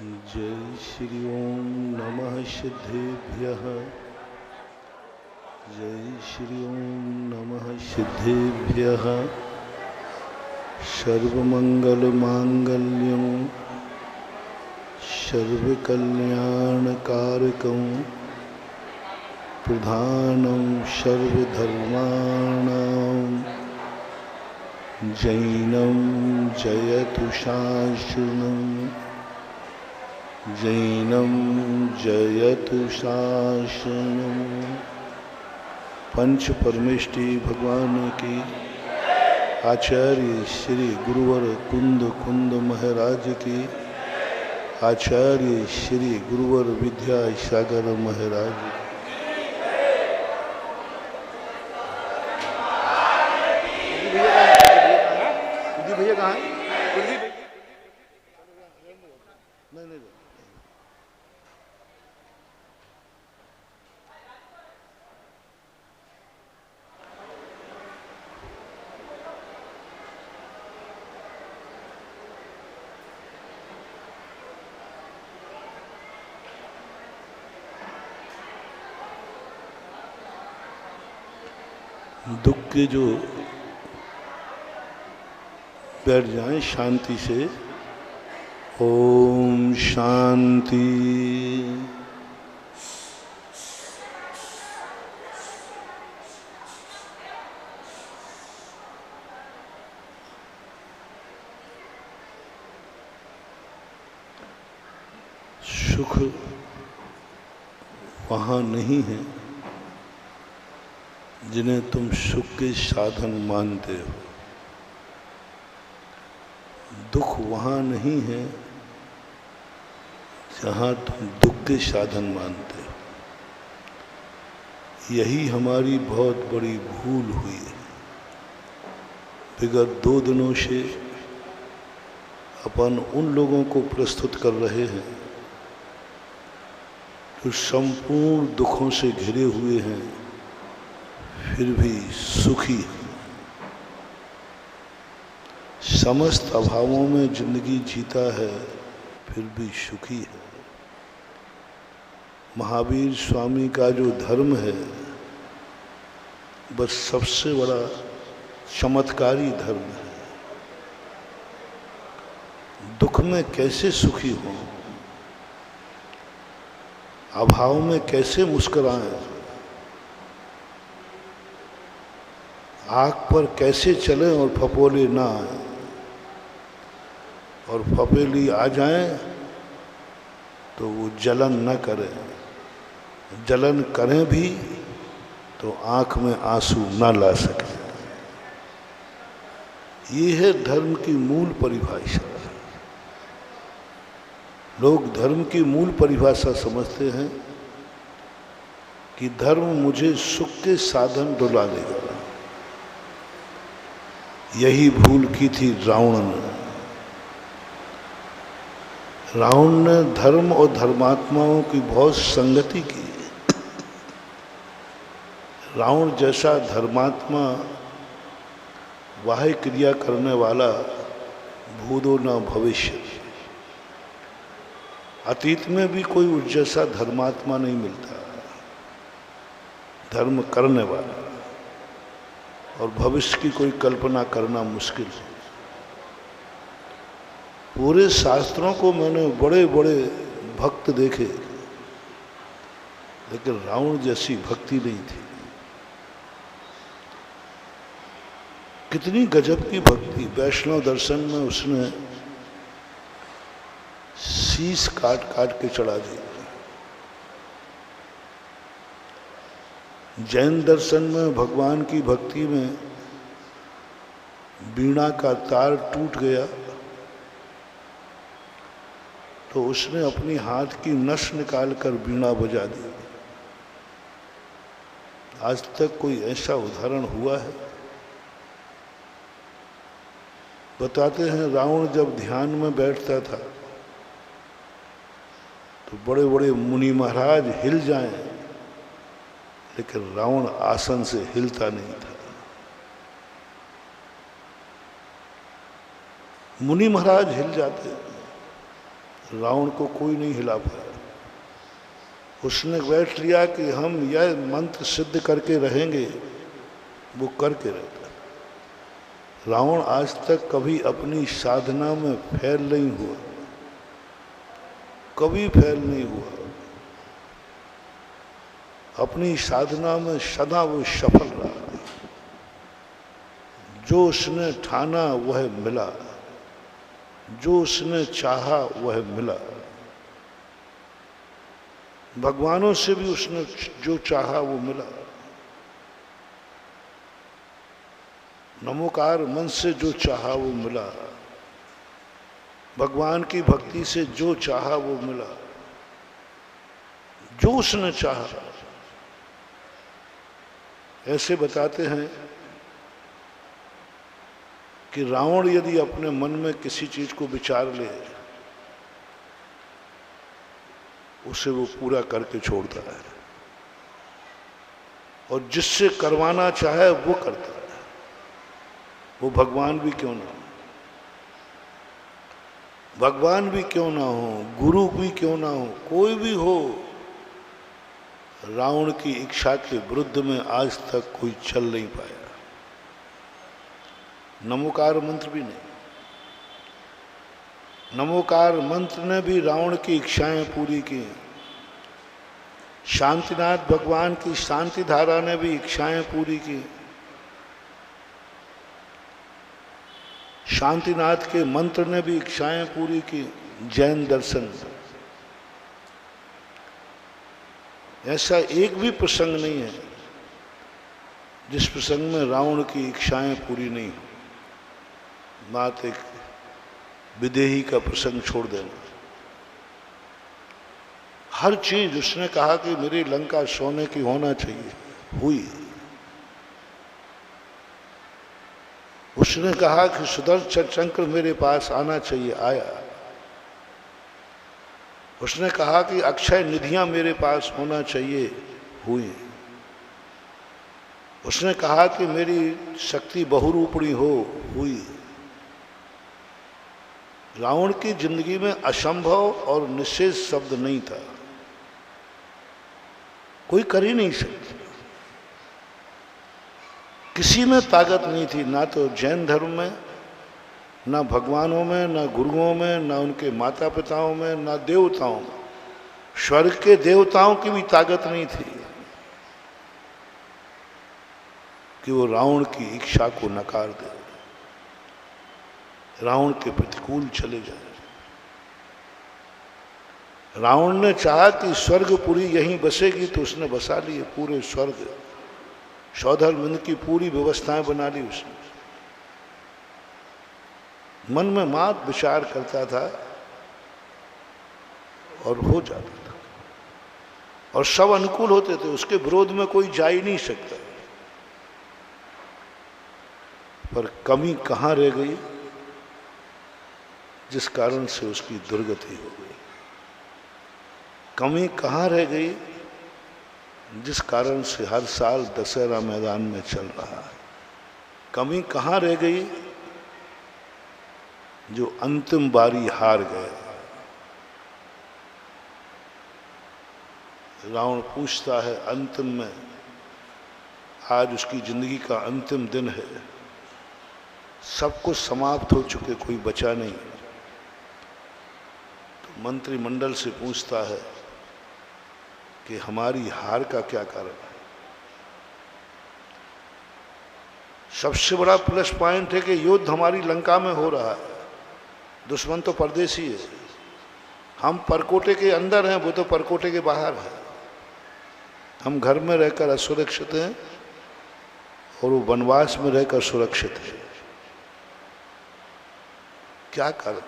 जय श्री ओम नमः सिद्धेभ्यः। जय श्री ओम नमः सिद्धेभ्यः। सर्वमंगलमांगल्यं सर्वकल्याणकारकं प्रधानं सर्वधर्माणां जैनं जयतु शासनम्। जैनं जयतु शासनम्। पंच परमेष्टि भगवान की, आचार्य श्री गुरुवर कुंद कुंद महाराज की, आचार्य श्री गुरुवर विद्यासागर महाराज की। भैया कहाँ है? नहीं दुख के जो बैठ जाएं शांति से। ओम शांति। सुख वहाँ नहीं है जिन्हें तुम सुख के साधन मानते हो। दुख वहाँ नहीं है जहाँ तुम दुख के साधन मानते हो। यही हमारी बहुत बड़ी भूल हुई है। विगत 2 दिनों से अपन उन लोगों को प्रस्तुत कर रहे हैं जो संपूर्ण दुखों से घिरे हुए हैं फिर भी सुखी है। समस्त अभावों में जिंदगी जीता है फिर भी सुखी है। महावीर स्वामी का जो धर्म है बस सबसे बड़ा चमत्कारी धर्म है। दुख में कैसे सुखी हों, अभाव में कैसे मुस्कुराएं, आग पर कैसे चलें और फपोले ना आए, और फपेली आ जाएं तो वो जलन न करें, जलन करें भी तो आंख में आंसू न ला सके। ये है धर्म की मूल परिभाषा। लोग धर्म की मूल परिभाषा समझते हैं कि धर्म मुझे सुख के साधन डुला देगा। यही भूल की थी रावण ने। रावण ने धर्म और धर्मात्माओं की बहुत संगति की। रावण जैसा धर्मात्मा वाह्य क्रिया करने वाला भूतो न भविष्य। अतीत में भी कोई उस जैसा धर्मात्मा नहीं मिलता, धर्म करने वाला, और भविष्य की कोई कल्पना करना मुश्किल है। पूरे शास्त्रों को मैंने बड़े बड़े भक्त देखे लेकिन रावण जैसी भक्ति नहीं थी। कितनी गजब की भक्ति। वैष्णव दर्शन में उसने शीश काट काट के चढ़ा दी। जैन दर्शन में भगवान की भक्ति में वीणा का तार टूट गया तो उसने अपनी हाथ की नस निकालकर वीणा बजा दी। आज तक कोई ऐसा उदाहरण हुआ है? बताते हैं रावण जब ध्यान में बैठता था तो बड़े बड़े मुनि महाराज हिल जाएं लेकिन रावण आसन से हिलता नहीं था। मुनि महाराज हिल जाते, रावण को कोई नहीं हिला पाया। उसने बैठ लिया कि हम यह मंत्र सिद्ध करके रहेंगे, वो करके रहता। रावण आज तक कभी अपनी साधना में फेल नहीं हुआ, कभी फेल नहीं हुआ। अपनी साधना में सदा वो सफल रहा। जो उसने ठाना वह मिला, जो उसने चाहा वह मिला। भगवानों से भी उसने जो चाहा वो मिला। नमोकार मन से जो चाहा वो मिला। भगवान की भक्ति से जो चाहा वो मिला। जो उसने चाहा। ऐसे बताते हैं कि रावण यदि अपने मन में किसी चीज को विचार ले, उसे वो पूरा करके छोड़ता है, और जिससे करवाना चाहे वो करता है। वो भगवान भी क्यों ना हो, भगवान भी क्यों ना हो, गुरु भी क्यों ना हो, कोई भी हो, रावण की इच्छा के विरुद्ध में आज तक कोई चल नहीं पाया। नमोकार मंत्र भी नहीं। नमोकार मंत्र ने भी रावण की इच्छाएं पूरी की। शांतिनाथ भगवान की शांति धारा ने भी इच्छाएं पूरी की। शांतिनाथ के मंत्र ने भी इच्छाएं पूरी की। जैन दर्शन, ऐसा एक भी प्रसंग नहीं है जिस प्रसंग में रावण की इच्छाएं पूरी नहीं हो। बात एक विदेही का प्रसंग छोड़ देना, हर चीज उसने कहा कि मेरी लंका सोने की होना चाहिए, हुई। उसने कहा कि सुदर्शन चक्र मेरे पास आना चाहिए, आया। उसने कहा कि अक्षय निधियां मेरे पास होना चाहिए, हुई। उसने कहा कि मेरी शक्ति बहुरूपणी हो, हुई। रावण की जिंदगी में असंभव और निषेध शब्द नहीं था, कोई कर ही नहीं सकता। किसी में ताकत नहीं थी, ना तो जैन धर्म में, ना भगवानों में, ना गुरुओं में, ना उनके माता पिताओं में, ना देवताओं में। स्वर्ग के देवताओं की भी ताकत नहीं थी कि वो रावण की इच्छा को नकार दे, रावण के प्रतिकूल चले जाए। रावण ने चाहा कि स्वर्गपुरी यहीं बसेगी, तो उसने बसा लिए पूरे स्वर्ग। सौधर्म की पूरी व्यवस्थाएं बना ली उसने। मन में मात विचार करता था और हो जाता था, और सब अनुकूल होते थे, उसके विरोध में कोई जा ही नहीं सकता। पर कमी कहाँ रह गई जिस कारण से उसकी दुर्गति हो गई? कमी कहाँ रह गई जिस कारण से हर साल दशहरा मैदान में चल रहा है? कमी कहाँ रह गई जो अंतिम बारी हार गए? रावण पूछता है अंतिम में, आज उसकी जिंदगी का अंतिम दिन है, सब कुछ समाप्त हो चुके, कोई बचा नहीं। तो मंत्रिमंडल से पूछता है कि हमारी हार का क्या कारण है? सबसे बड़ा प्लस पॉइंट है कि युद्ध हमारी लंका में हो रहा है, दुश्मन तो परदेशी है। हम परकोटे के अंदर हैं, वो तो परकोटे के बाहर है। हम घर में रहकर असुरक्षित हैं और वो वनवास में रहकर सुरक्षित है। क्या कारण?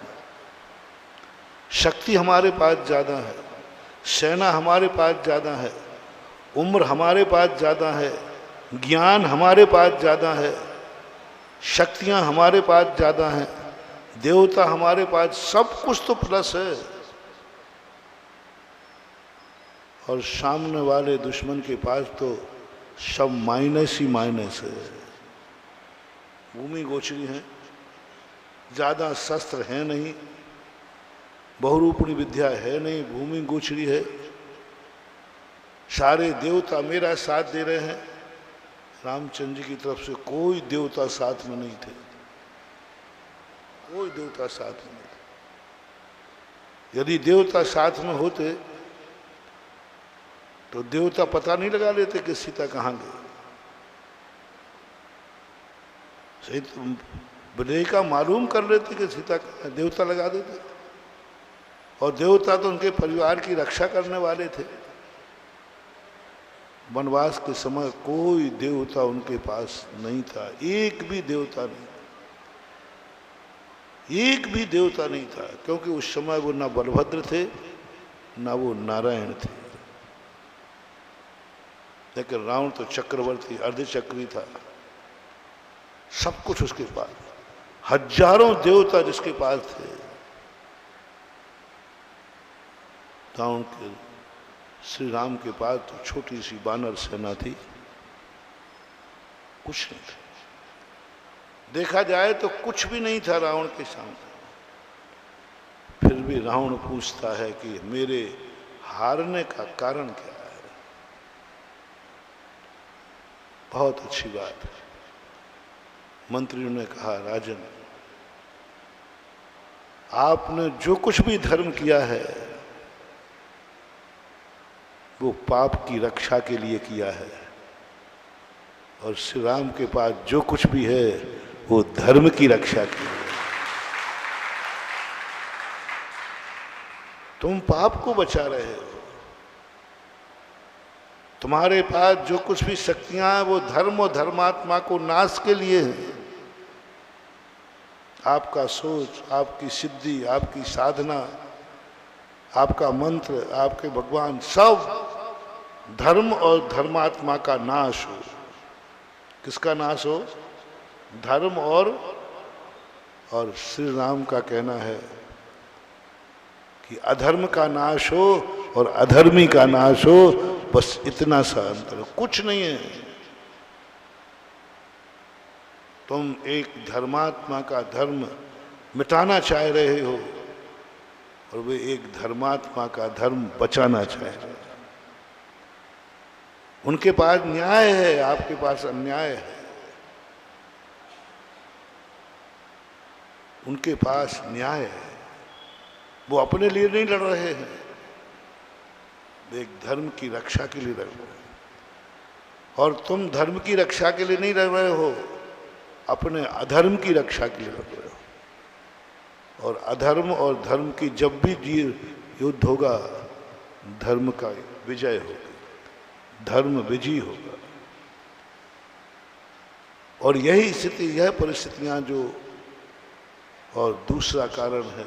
शक्ति हमारे पास ज्यादा है, सेना हमारे पास ज्यादा है, उम्र हमारे पास ज्यादा है, ज्ञान हमारे पास ज्यादा है, शक्तियां हमारे पास ज्यादा हैं, देवता हमारे पास, सब कुछ तो प्लस है। और सामने वाले दुश्मन के पास तो सब माइनस ही माइनस है। भूमि गोचरी है, ज्यादा शस्त्र है नहीं, बहुरूपणी विद्या है नहीं, भूमि गोचरी है। सारे देवता मेरा साथ दे रहे हैं, रामचंद्र जी की तरफ से कोई देवता साथ में नहीं थे, कोई देवता साथ में नहीं थे। यदि देवता साथ में होते तो देवता पता नहीं लगा लेते कि सीता कहाँ गई। सही तो विदेह का मालूम कर लेते कि सीता कहाँ है, देवता लगा देते। और देवता तो उनके परिवार की रक्षा करने वाले थे। वनवास के समय कोई देवता उनके पास नहीं था, एक भी देवता नहीं, एक भी देवता नहीं था, क्योंकि उस समय वो ना बलभद्र थे ना वो नारायण थे। लेकिन रावण तो चक्रवर्ती अर्धचक्री था, सब कुछ उसके पास, हजारों देवता जिसके पास थे। रावण के श्री राम के पास तो छोटी सी बानर सेना थी, कुछ नहीं था। देखा जाए तो कुछ भी नहीं था रावण के सामने। फिर भी रावण पूछता है कि मेरे हारने का कारण क्या है। बहुत अच्छी बात है। मंत्रियों ने कहा, राजन आपने जो कुछ भी धर्म किया है वो पाप की रक्षा के लिए किया है, और श्री राम के पास जो कुछ भी है वो धर्म की रक्षा की है। तुम पाप को बचा रहे हो, तुम्हारे पास जो कुछ भी शक्तियां हैं वो धर्म और धर्मात्मा को नाश के लिए है। आपका सोच, आपकी सिद्धि, आपकी साधना, आपका मंत्र, आपके भगवान, सब धर्म और धर्मात्मा का नाश हो। किसका नाश हो? धर्म और श्री राम का कहना है कि अधर्म का नाश हो और अधर्मी का नाश हो, बस इतना सा अंतर हो, कुछ नहीं है। तुम एक धर्मात्मा का धर्म मिटाना चाह रहे हो और वे एक धर्मात्मा का धर्म बचाना चाह रहे हो। उनके पास न्याय है, आपके पास अन्याय है। उनके पास न्याय है, वो अपने लिए नहीं लड़ रहे हैं, वे एक धर्म की रक्षा के लिए लड़ रहे हैं। और तुम धर्म की रक्षा के लिए नहीं लड़ रहे हो, अपने अधर्म की रक्षा के लिए लड़ रहे हो। और अधर्म और धर्म की जब भी युद्ध होगा, धर्म का विजय होगा, धर्म विजयी होगा। और यही स्थिति, यह परिस्थितियां जो, और दूसरा कारण है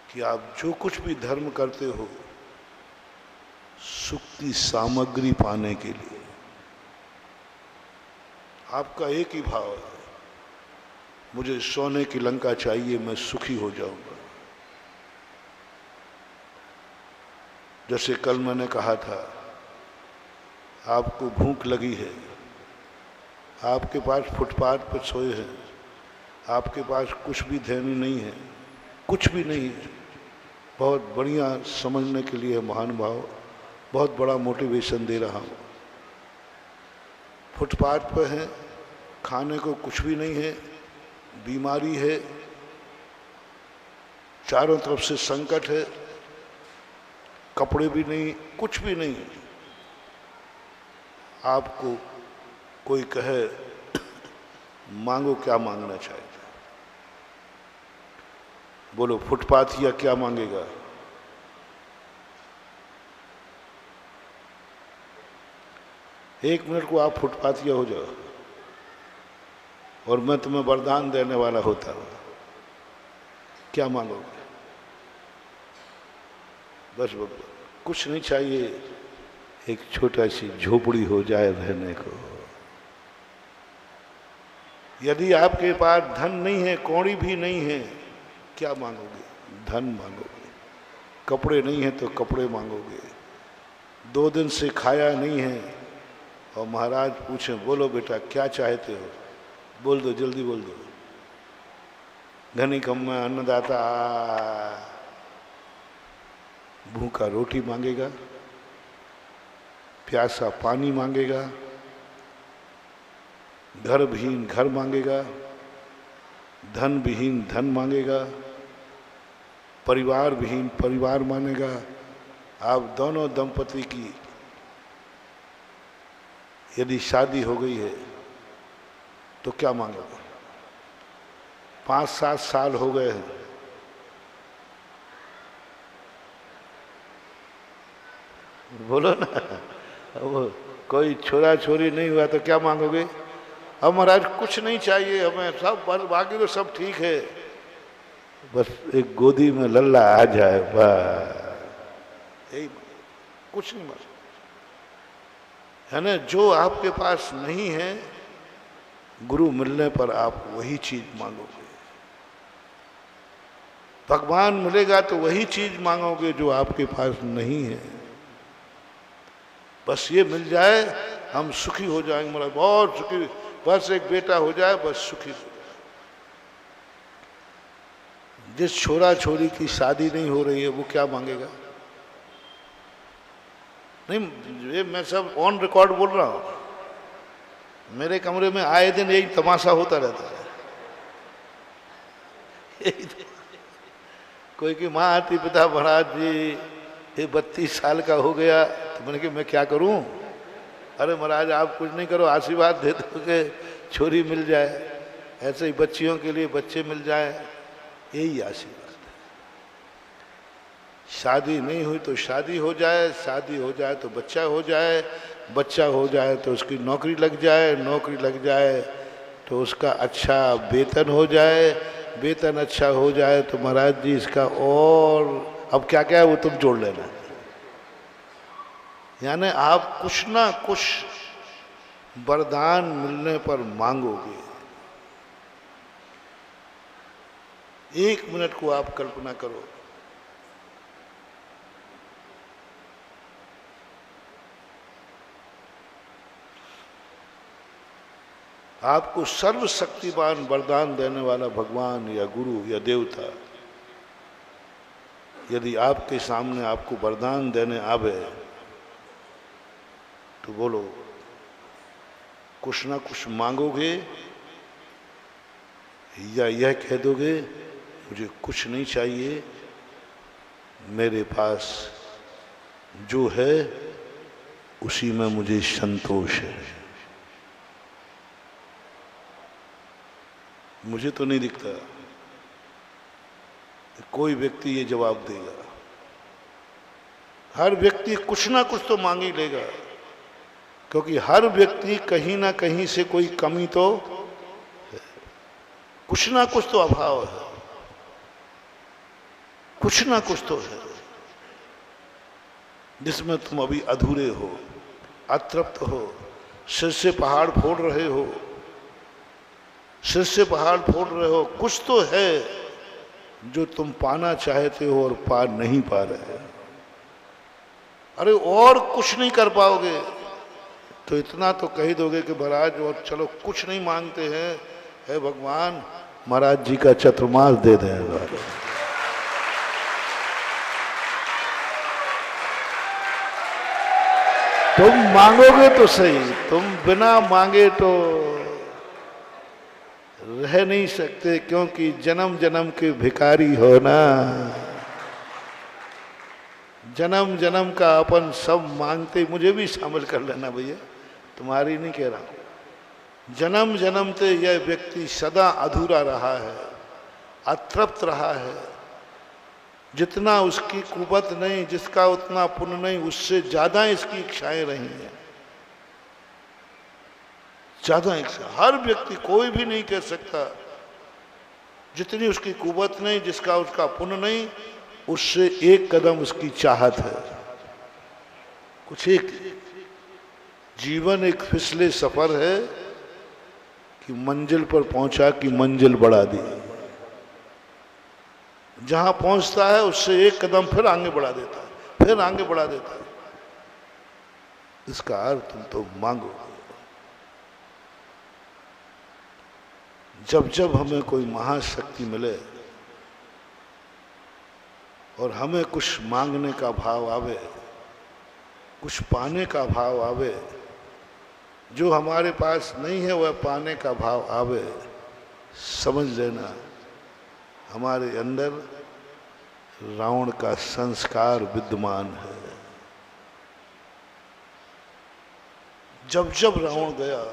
कि आप जो कुछ भी धर्म करते हो सुख की सामग्री पाने के लिए, आपका एक ही भाव है, मुझे सोने की लंका चाहिए, मैं सुखी हो जाऊंगा। जैसे कल मैंने कहा था, आपको भूख लगी है, आपके पास फुटपाथ पर सोए हैं, आपके पास कुछ भी धैर्य नहीं है, कुछ भी नहीं है। बहुत बढ़िया समझने के लिए महान भाव, बहुत बड़ा मोटिवेशन दे रहा हूँ। फुटपाथ पर हैं, खाने को कुछ भी नहीं है, बीमारी है, चारों तरफ से संकट है, कपड़े भी नहीं, कुछ भी नहीं। आपको कोई कहे मांगो, क्या मांगना चाहिए? बोलो फुटपाथ या क्या मांगेगा? एक मिनट को आप फुटपाथिया हो जाओ और मैं तुम्हें वरदान देने वाला होता हूँ, क्या मांगोगे? बस कुछ नहीं चाहिए, एक छोटा सी झोपड़ी हो जाए रहने को। यदि आपके पास धन नहीं है, कौड़ी भी नहीं है, क्या मांगोगे? धन मांगोगे। कपड़े नहीं है तो कपड़े मांगोगे। 2 दिन से खाया नहीं है और महाराज पूछे, बोलो बेटा क्या चाहते हो? बोल दो, जल्दी बोल दो। घनीकम में अन्नदाता, भूखा रोटी मांगेगा, प्यासा पानी मांगेगा, घर विहीन घर मांगेगा, धन विहीन धन मांगेगा, परिवार विहीन परिवार मांगेगा। आप दोनों दंपति की यदि शादी हो गई है तो क्या मांगोगे? 5-7 साल हो गए हैं, बोलो ना। अब कोई छोरा छोरी नहीं हुआ तो क्या मांगोगे? अब महाराज कुछ नहीं चाहिए हमें, सब बाकी तो सब ठीक है, बस एक गोदी में लल्ला आ जाए, बस यही, कुछ नहीं मांग, है ना। जो आपके पास नहीं है, गुरु मिलने पर आप वही चीज मांगोगे। भगवान मिलेगा तो वही चीज मांगोगे जो आपके पास नहीं है। बस ये मिल जाए, हम सुखी हो जाएंगे, मतलब बहुत सुखी। बस एक बेटा हो जाए, बस सुखी हो जाए। जिस छोरा छोरी की शादी नहीं हो रही है वो क्या मांगेगा? नहीं, ये मैं सब ऑन रिकॉर्ड बोल रहा हूं। मेरे कमरे में आए दिन यही तमाशा होता रहता है। कोई की माँ आती, पिता महाराज जी ये 32 साल का हो गया, तो मैंने कहा मैं क्या करूं? अरे महाराज आप कुछ नहीं करो, आशीर्वाद दे दो कि छोरी मिल जाए, ऐसे ही बच्चियों के लिए बच्चे मिल जाए, यही आशीर्वाद है। शादी नहीं हुई तो शादी हो जाए, शादी हो जाए तो बच्चा हो जाए, बच्चा हो जाए तो उसकी नौकरी लग जाए, नौकरी लग जाए तो उसका अच्छा वेतन हो जाए, वेतन अच्छा हो जाए तो महाराज जी इसका और अब क्या क्या है वो तुम जोड़ लेना। यानी आप कुछ ना कुछ वरदान मिलने पर मांगोगे। 1 मिनट को आप कल्पना करो, आपको सर्वशक्तिमान वरदान देने वाला भगवान या गुरु या देवता यदि आपके सामने आपको वरदान देने आवे तो बोलो, कुछ ना कुछ मांगोगे या यह कह दोगे मुझे कुछ नहीं चाहिए, मेरे पास जो है उसी में मुझे संतोष है। मुझे तो नहीं दिखता कोई व्यक्ति ये जवाब देगा। हर व्यक्ति कुछ ना कुछ तो मांग ही लेगा, क्योंकि हर व्यक्ति कहीं ना कहीं से कोई कमी तो है, कुछ ना कुछ तो अभाव है, कुछ ना कुछ तो है जिसमें तुम अभी अधूरे हो, अतृप्त हो, सिर से पहाड़ फोड़ रहे हो, सिर से पहाड़ फोड़ रहे हो। कुछ तो है जो तुम पाना चाहते हो और पा नहीं पा रहे। अरे और कुछ नहीं कर पाओगे तो इतना तो कह दोगे कि महाराज और चलो कुछ नहीं मांगते हैं, हे भगवान महाराज जी का चतुर्मास दे दें। तुम मांगोगे तो सही, तुम बिना मांगे तो रह नहीं सकते, क्योंकि जन्म जन्म के भिखारी हो ना। जन्म जन्म का अपन सब मांगते, मुझे भी शामिल कर लेना भैया, तुम्हारी नहीं कह रहा हूं। जन्म जन्म से यह व्यक्ति सदा अधूरा रहा है, अतृप्त रहा है। जितना उसकी कुवत नहीं, जिसका उतना पुण्य नहीं, उससे ज्यादा इसकी इच्छाएं रही हैं, ज्यादा इच्छा। हर व्यक्ति, कोई भी नहीं कह सकता जितनी उसकी कुवत नहीं, जिसका उसका पुण्य नहीं, उससे एक कदम उसकी चाहत है। कुछ एक जीवन एक फिसले सफर है कि मंजिल पर पहुंचा कि मंजिल बढ़ा दी। जहां पहुंचता है उससे एक कदम फिर आगे बढ़ा देता है, फिर आगे बढ़ा देता है। इसका अर्थ तुम तो मांगो। जब जब हमें कोई महाशक्ति मिले और हमें कुछ मांगने का भाव आवे, कुछ पाने का भाव आवे, जो हमारे पास नहीं है वह पाने का भाव आवे, समझ लेना हमारे अंदर रावण का संस्कार विद्यमान है। जब जब रावण गया,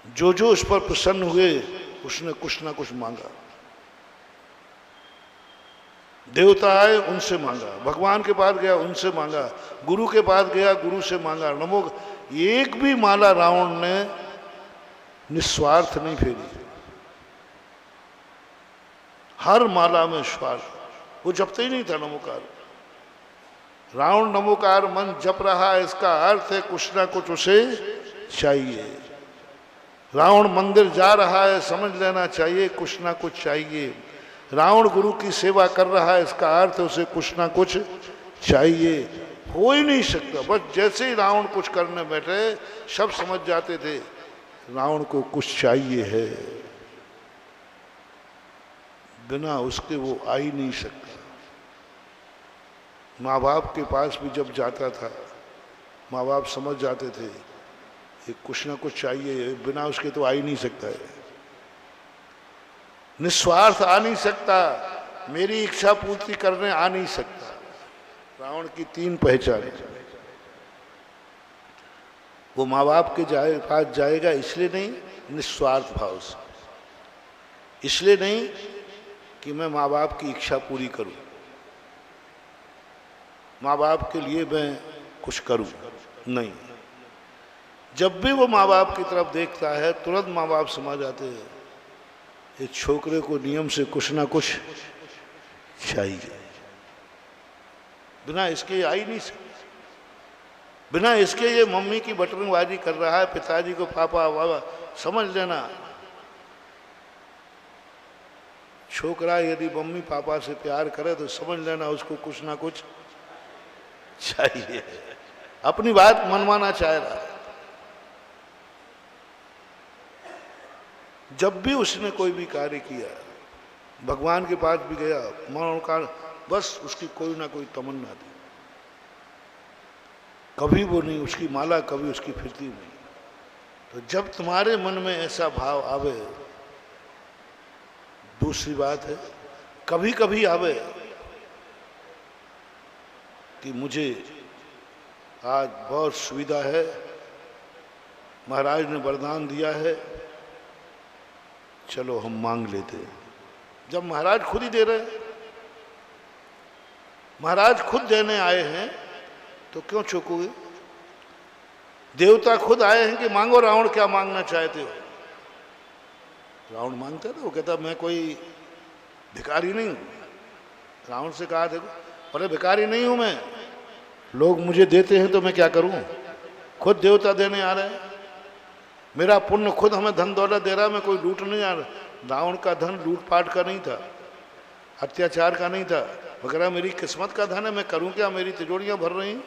जो जो उस पर प्रसन्न हुए उसने कुछ ना कुछ मांगा। देवता आए उनसे मांगा, भगवान के पास गया उनसे मांगा, गुरु के पास गया गुरु से मांगा। नमो, एक भी माला रावण ने निस्वार्थ नहीं फेरी, हर माला में स्वार्थ। वो जपते ही नहीं था नमोकार। रावण नमोकार मन जप रहा है, इसका अर्थ है कुछ ना कुछ उसे चाहिए। रावण मंदिर जा रहा है, समझ लेना चाहिए कुछ ना कुछ चाहिए। रावण गुरु की सेवा कर रहा है, इसका अर्थ है उसे कुछ ना कुछ चाहिए। हो ही नहीं सकता। बस जैसे ही रावण कुछ करने बैठे सब समझ जाते थे रावण को कुछ चाहिए है, बिना उसके वो आ ही नहीं सकता। माँ बाप के पास भी जब जाता था, माँ बाप समझ जाते थे ये कुछ ना कुछ चाहिए, बिना उसके तो आ ही नहीं सकता है, निस्वार्थ आ नहीं सकता, मेरी इच्छा पूर्ति करने आ नहीं सकता। रावण की तीन पहचान। वो माँ बाप के पास जाएगा इसलिए नहीं, निस्वार्थ भाव से, इसलिए नहीं कि मैं माँ बाप की इच्छा पूरी करूं, माँ बाप के लिए मैं कुछ करूं, नहीं। जब भी वो माँ बाप की तरफ देखता है तुरंत माँ बाप समझ जाते हैं इस छोकरे को नियम से कुछ ना कुछ चाहिए, बिना इसके आ ही नहीं सकता। बिना इसके ये मम्मी की बटरबाजी कर रहा है, पिताजी को पापा बाबा, समझ लेना छोकरा यदि मम्मी पापा से प्यार करे तो समझ लेना उसको कुछ ना कुछ चाहिए, अपनी बात मनवाना चाह रहा है। जब भी उसने कोई भी कार्य किया, भगवान के पास भी गया, मनोकामना, बस उसकी कोई ना कोई तमन्ना थी, कभी वो नहीं, उसकी माला कभी उसकी फिरती नहीं। तो जब तुम्हारे मन में ऐसा भाव आवे, दूसरी बात है कभी कभी आवे कि मुझे आज बहुत सुविधा है, महाराज ने वरदान दिया है, चलो हम मांग लेते हैं। जब महाराज खुद ही दे रहे हैं, महाराज खुद देने आए हैं तो क्यों चूकोगे? देवता खुद आए हैं कि मांगो। रावण क्या मांगना चाहते हो? रावण मांगता था, वो कहता मैं कोई भिखारी नहीं हूं। रावण से कहा देखो, अरे भिखारी नहीं हूं मैं, लोग मुझे देते हैं तो मैं क्या करूं? खुद देवता देने आ रहे हैं, मेरा पुण्य खुद हमें धन दौलत दे रहा है, मैं कोई लूट नहीं आ रहा। रावण का धन लूटपाट का नहीं था, अत्याचार का नहीं था, वगैरह मेरी किस्मत का धन है, मैं करूं क्या? मेरी तिजोरियां भर रही हैं,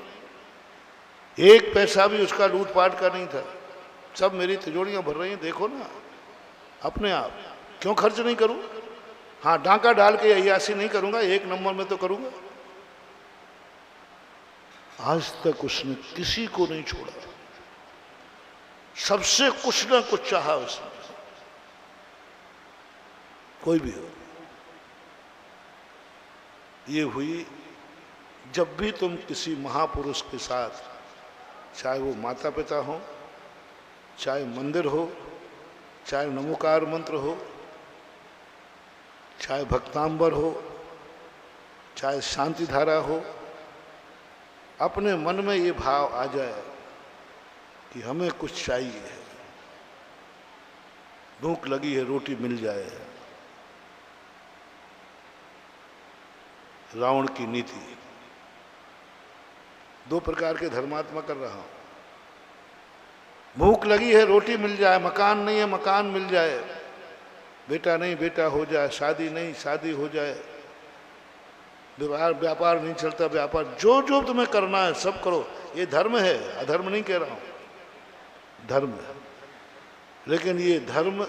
एक पैसा भी उसका लूटपाट का नहीं था, सब मेरी तिजोरियां भर रही हैं। देखो ना अपने आप, क्यों खर्च नहीं करूं? हाँ, डांका डाल के अय्यासी नहीं करूंगा, एक नंबर में तो करूंगा। आज तक उसने किसी को नहीं छोड़ा, सबसे कुछ ना कुछ चाहा उसने, कोई भी हो। ये हुई जब भी तुम किसी महापुरुष के साथ, चाहे वो माता पिता हो, चाहे मंदिर हो, चाहे नमोकार मंत्र हो, चाहे भक्तांबर हो, चाहे शांति धारा हो, अपने मन में ये भाव आ जाए कि हमें कुछ चाहिए है, भूख लगी है, रोटी मिल जाए। रावण की नीति, दो प्रकार के धर्मात्मा कर रहा हूं। भूख लगी है, रोटी मिल जाए, मकान नहीं है, मकान मिल जाए, बेटा नहीं बेटा हो जाए, शादी नहीं शादी हो जाए, व्यापार नहीं चलता व्यापार, जो जो तुम्हें करना है सब करो। ये धर्म है, अधर्म नहीं कह रहा हूं, धर्म है। लेकिन ये धर्म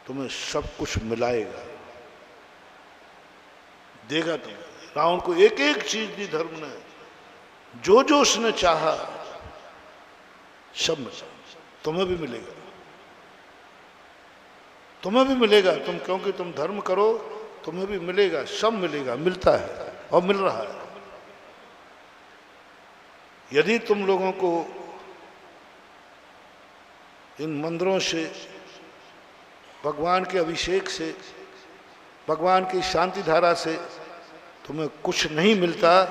तुम्हें सब कुछ मिलाएगा, देगा तुम्हें। रावण को एक एक चीज दी धर्म ने, जो जो उसने चाहा सब मिला। तुम्हें भी मिलेगा, तुम्हें भी मिलेगा। तुम क्योंकि तुम धर्म करो, तुम्हें भी मिलेगा, सब मिलेगा, मिलता है और मिल रहा है। यदि तुम लोगों को इन मंदिरों से, भगवान के अभिषेक से, भगवान की शांति धारा से तुम्हें कुछ नहीं मिलता,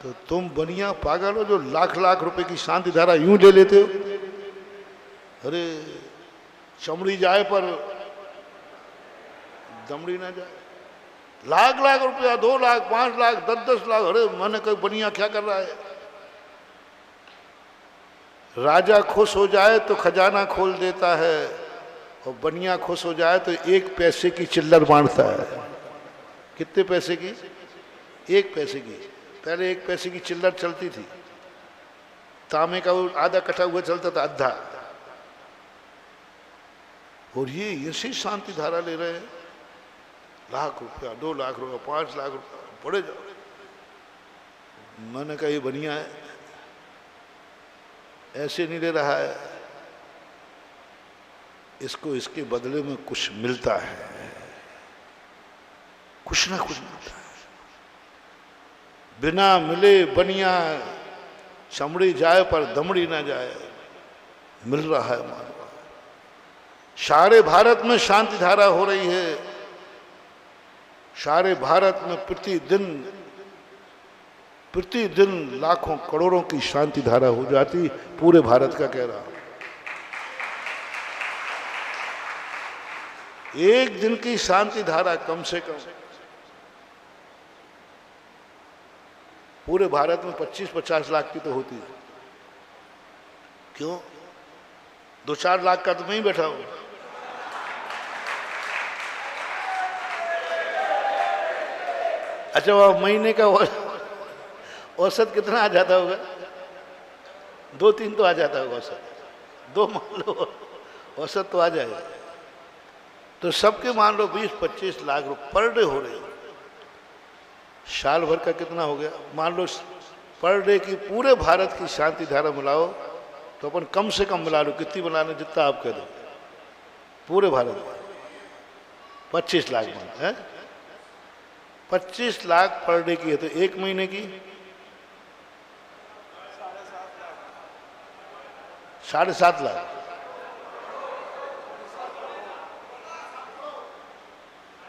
तो तुम बनिया पागल हो जो लाख लाख रुपए की शांति धारा यूं ले लेते हो। अरे चमड़ी जाए पर दमड़ी ना जाए। लाख लाख रुपया, 2 लाख, 5 लाख, 10-10 लाख, अरे मैंने कहा बनिया क्या कर रहा है। राजा खुश हो जाए तो खजाना खोल देता है, और बनिया खुश हो जाए तो 1 पैसे की चिल्लर बांटता है। कितने पैसे की? 1 पैसे की। पहले 1 पैसे की चिल्लर चलती थी, तांबे का वो आधा कटा हुआ चलता था, आधा। और ये इसी शांति धारा ले रहे हैं। लाख रुपया, 2 लाख रुपया, 5 लाख रुपया, बड़े जाओ। मैंने कहा ये बनिया है, ऐसे नहीं ले रहा है, इसको इसके बदले में कुछ मिलता है, कुछ ना कुछ मिलता है। बिना मिले बनिया चमड़ी जाए पर दमड़ी ना जाए, मिल रहा है मानवा। सारे भारत में शांति धारा हो रही है। सारे भारत में प्रतिदिन लाखों करोड़ों की शांति धारा हो जाती, पूरे भारत का कह रहा हूं। एक दिन की शांति धारा कम से कम पूरे भारत में 25-50 लाख की तो होती है। क्यों? 2-4 लाख का तो मैं ही बैठा हूं। अच्छा, वह महीने का औसत कितना आ जाता होगा? 2-3 तो आ जाता होगा औसत, 2 मान लो औसत तो आ जाएगा। तो सबके मान लो 20-25 लाख रुपए पर डे हो रहे हो। साल भर का कितना हो गया? मान लो पर डे की पूरे भारत की शांति धारा मिलाओ तो अपन कम से कम मिला लो, कितनी बनाने जितना आप कह दो, पूरे भारत में 25 लाख है। 25 लाख पर डे की है तो 1 महीने की 7.5 लाख।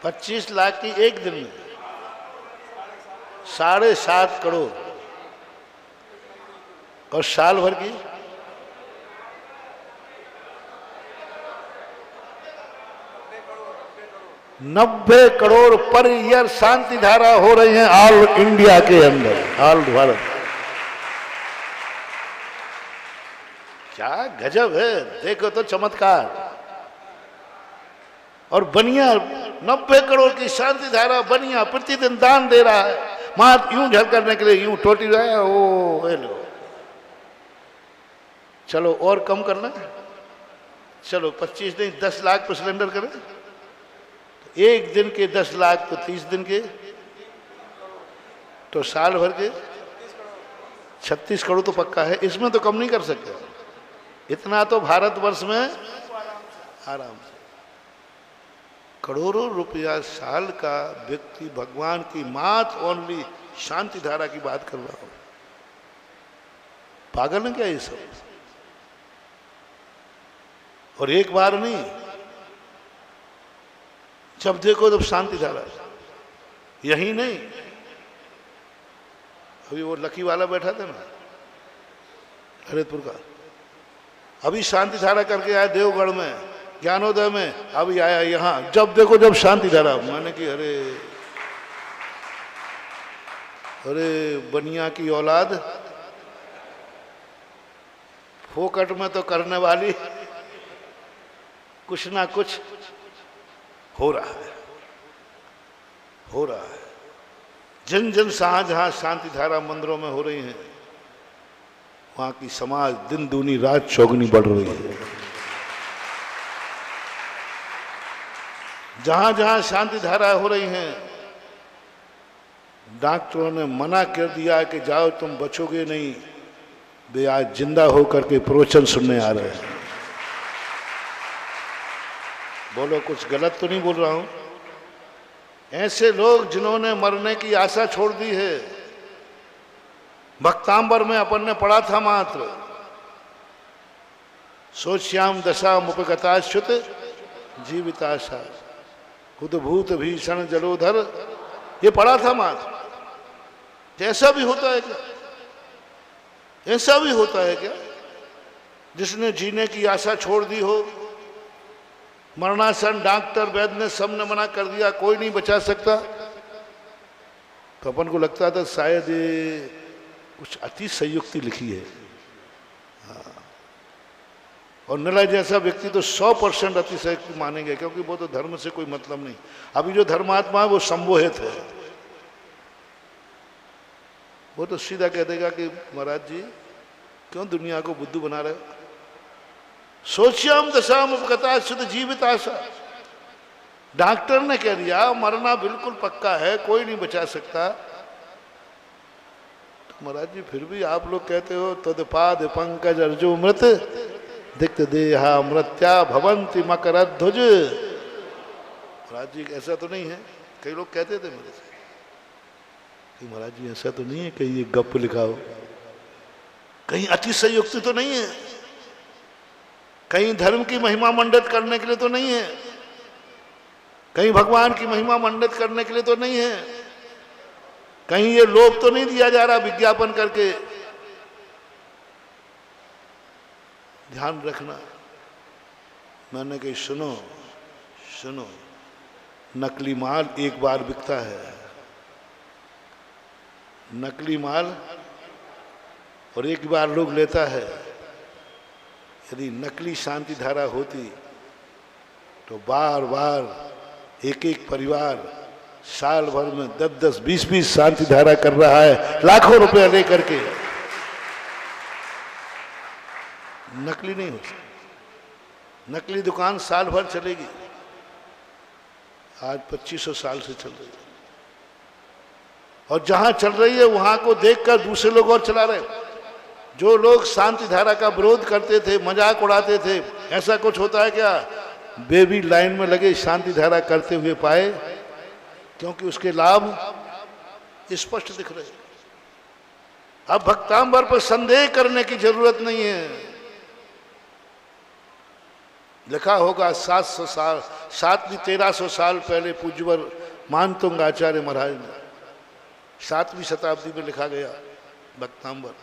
25 लाख की एक दिन में 7.5 करोड़, और साल भर की 90 करोड़ पर ईयर शांति धारा हो रही है ऑल इंडिया के अंदर, ऑल भारत। क्या गजब है, देखो तो चमत्कार। और बनिया 90 करोड़ की शांति धारा बनिया प्रतिदिन दान दे रहा है। मात यूं झल करने के लिए यूं टोटी रहा है। ओ हेलो, चलो और कम करना, चलो 25 नहीं 10 लाख पर सिलेंडर करें। तो एक दिन के 10 लाख तो 30 दिन के, तो साल भर के 36 करोड़ तो पक्का है। इसमें तो कम नहीं कर सकते, इतना तो भारतवर्ष में आराम से करोड़ों रुपया साल का व्यक्ति भगवान की मात ओनली शांति धारा की बात कर रहा हो। पागल है क्या ये सब? और एक बार नहीं, जब देखो तब शांति धारा। यही नहीं, अभी वो लकी वाला बैठा था ना ललितपुर का, अभी शांति धारा करके आया देवगढ़ में, ज्ञानोदय में, अभी आया यहाँ। जब देखो जब शांति धारा। मैंने कि अरे अरे बनिया की औलाद, फोकट में तो करने वाली, कुछ ना कुछ हो रहा है, हो रहा है। जिन जिन जहां शांति धारा मंदिरों में हो रही है, वहां की समाज दिन दूनी रात चौगुनी बढ़ रही है। जहां जहां शांति धारा हो रही हैं, डॉक्टरों ने मना कर दिया कि जाओ तुम बचोगे नहीं। वे आज जिंदा होकर के प्रवचन सुनने आ रहे हैं। बोलो, कुछ गलत तो नहीं बोल रहा हूं? ऐसे लोग जिन्होंने मरने की आशा छोड़ दी है। भक्तांबर में अपन ने पढ़ा था मात्र सोच्याम दशाम उपगताश्युत जीविताशा उद्भूत भीषण जलोधर, ये पढ़ा था मात्र। ऐसा भी होता है क्या? ऐसा भी होता है क्या? जिसने जीने की आशा छोड़ दी हो, मरणासन डॉक्टर वैद्य ने सबने मना कर दिया, कोई नहीं बचा सकता, तो अपन को लगता था शायद ये कुछ अति संयुक्ति लिखी है। हाँ। और नला जैसा व्यक्ति तो 100% अति संयुक्ति मानेंगे, क्योंकि वो तो धर्म से कोई मतलब नहीं। अभी जो धर्मात्मा है वो संबोहित है, वो तो सीधा कह देगा कि महाराज जी क्यों दुनिया को बुद्धू बना रहे हो? सोच्याम दशाम उपगता शुद्ध जीवित आशा। डॉक्टर ने कह दिया मरना बिल्कुल पक्का है, कोई नहीं बचा सकता, तो महाराज जी फिर भी आप लोग कहते हो तदपाद पंकज अर्जु मृत दिक्त देहा मृत्या भवंती मकर ध्वज। महाराज जी ऐसा तो नहीं है? कई लोग कहते थे मेरे से कि महाराज जी ऐसा तो नहीं है कहीं ये गप लिखा हो, कहीं अतिशयोक्ति तो नहीं है, कहीं धर्म की महिमा मंडित करने के लिए तो नहीं है, कहीं भगवान की महिमा मंडित करने के लिए तो नहीं है, कहीं ये लोभ तो नहीं दिया जा रहा विज्ञापन करके? ध्यान रखना। मैंने कही सुनो सुनो, नकली माल एक बार बिकता है, नकली माल और एक बार लोग लेता है। यदि नकली शांति धारा होती तो बार बार एक एक परिवार साल भर में 10-10, 20-20 शांति धारा कर रहा है, लाखों रुपया लेकर के। नकली नहीं हो सकती। नकली दुकान साल भर चलेगी, आज 2500 साल से चल रही है, और जहां चल रही है वहां को देखकर दूसरे लोग और चला रहे। जो लोग शांति धारा का विरोध करते थे, मजाक उड़ाते थे, ऐसा कुछ होता है क्या? वे भी लाइन में लगे शांति धारा करते हुए पाए, क्योंकि उसके लाभ स्पष्ट दिख रहे। अब भक्तांबर पर संदेह करने की जरूरत नहीं है। लिखा होगा 700 साल, 1300 साल पहले पूज्यवर मानतुंग आचार्य महाराज ने, 7वीं शताब्दी में लिखा गया भक्तांबर,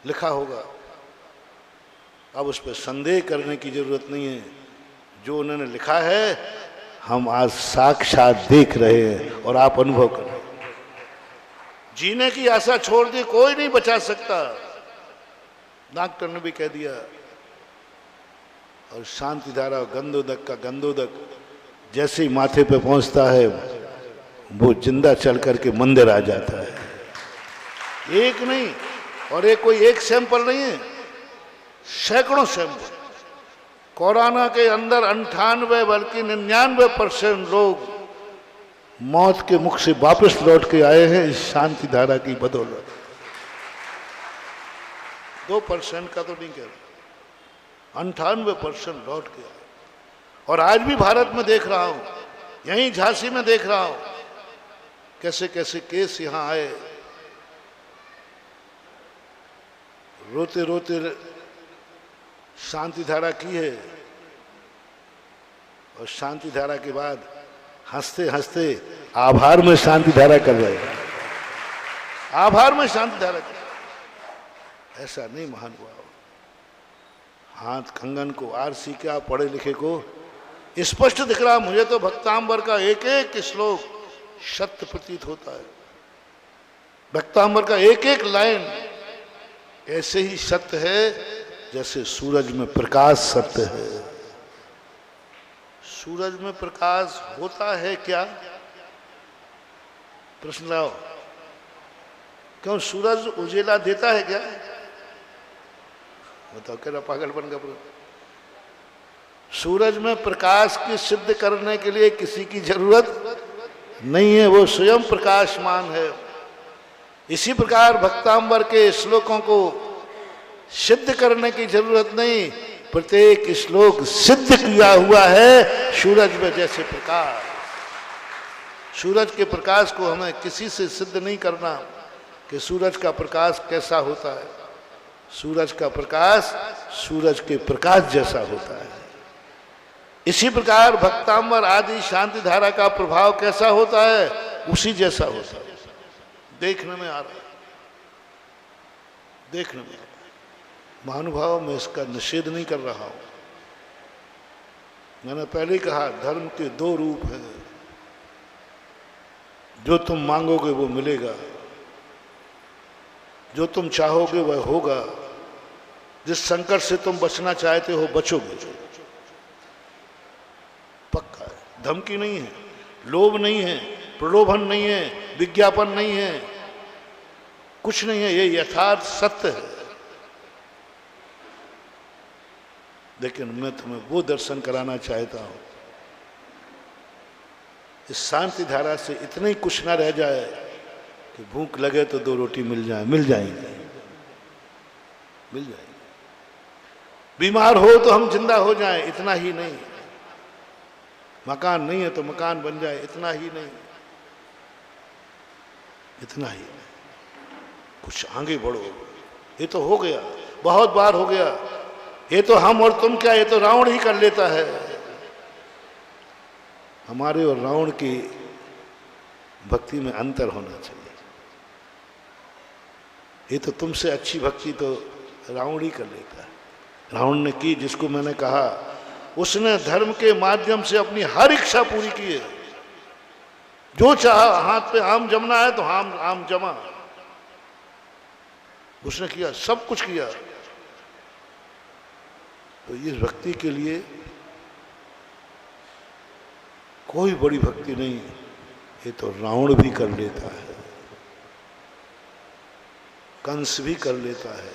लिखा होगा। अब उस पर संदेह करने की जरूरत नहीं है। जो उन्होंने लिखा है हम आज साक्षात देख रहे हैं और आप अनुभव कर रहे हैं। जीने की आशा छोड़ दी, कोई नहीं बचा सकता, डॉक्टर ने भी कह दिया। और शांति धारा गंधोदक का गंधोदक जैसे ही माथे पे पहुंचता है वो जिंदा चल करके मंदिर आ जाता है। एक नहीं, और एक कोई एक सैंपल नहीं है, सैकड़ों सैंपल। कोरोना के अंदर 98 बल्कि 99% लोग मौत के मुख से वापस लौट के आए हैं इस शांति धारा की बदौलत। 2% का तो नहीं कह रहा, 98% लौट के आए। और आज भी भारत में देख रहा हूं, यहीं झांसी में देख रहा हूं कैसे कैसे केस यहां आए। रोते रोते शांति धारा की है, और शांति धारा के बाद हंसते हंसते आभार में शांति धारा कर रहे हैं। आभार में शांति धारा कर, ऐसा नहीं महान हुआ। हाथ कंगन को आरसी क्या पढ़े लिखे को स्पष्ट दिख रहा। मुझे तो भक्तांबर का एक एक श्लोक सत्य प्रतीत होता है। भक्तांबर का एक एक लाइन ऐसे ही सत्य है जैसे सूरज में प्रकाश सत्य है। सूरज में प्रकाश होता है क्या? प्रश्न लाओ, क्यों सूरज उजेला देता है क्या? बताओ, क्या पागलपन का प्रश्न। सूरज में प्रकाश की सिद्ध करने के लिए किसी की जरूरत नहीं है, वो स्वयं प्रकाशमान है। इसी प्रकार भक्तांबर के श्लोकों को सिद्ध करने की जरूरत नहीं, प्रत्येक श्लोक सिद्ध किया हुआ है सूरज में जैसे प्रकाश। सूरज के प्रकाश को हमें किसी से सिद्ध नहीं करना कि सूरज का प्रकाश कैसा होता है। सूरज का प्रकाश सूरज के प्रकाश जैसा होता है। इसी प्रकार भक्तांबर आदि शांति धारा का प्रभाव कैसा होता है, उसी जैसा होता है। देखने में आ रहा है, देखने में। महानुभाव मैं इसका निषेध नहीं कर रहा हूं। मैंने पहले ही कहा धर्म के दो रूप हैं, जो तुम मांगोगे वो मिलेगा, जो तुम चाहोगे वह होगा, जिस संकट से तुम बचना चाहते हो बचोगे। पक्का है, धमकी नहीं है, लोभ नहीं है, प्रलोभन नहीं है, विज्ञापन नहीं है, कुछ नहीं है, ये यथार्थ सत्य है। लेकिन मैं तुम्हें वो दर्शन कराना चाहता हूं, इस शांति धारा से इतना ही कुछ ना रह जाए कि भूख लगे तो 2 रोटी मिल जाएंगी, मिल जाएंगी। बीमार हो तो हम जिंदा हो जाएं, इतना ही नहीं। मकान नहीं है तो मकान बन जाए, इतना ही नहीं, इतना ही नहीं। कुछ आगे बढ़ो। ये तो हो गया, बहुत बार हो गया। ये तो हम और तुम क्या, ये तो रावण ही कर लेता है। हमारे और रावण की भक्ति में अंतर होना चाहिए। ये तो तुमसे अच्छी भक्ति तो रावण ही कर लेता है। रावण ने की, जिसको मैंने कहा, उसने धर्म के माध्यम से अपनी हर इच्छा पूरी की है। जो चाहा, हाथ पे आम जमना है तो आम जमा, उसने किया, सब कुछ किया। तो इस भक्ति के लिए कोई बड़ी भक्ति नहीं, ये तो रावण भी कर लेता है, कंस भी कर लेता है,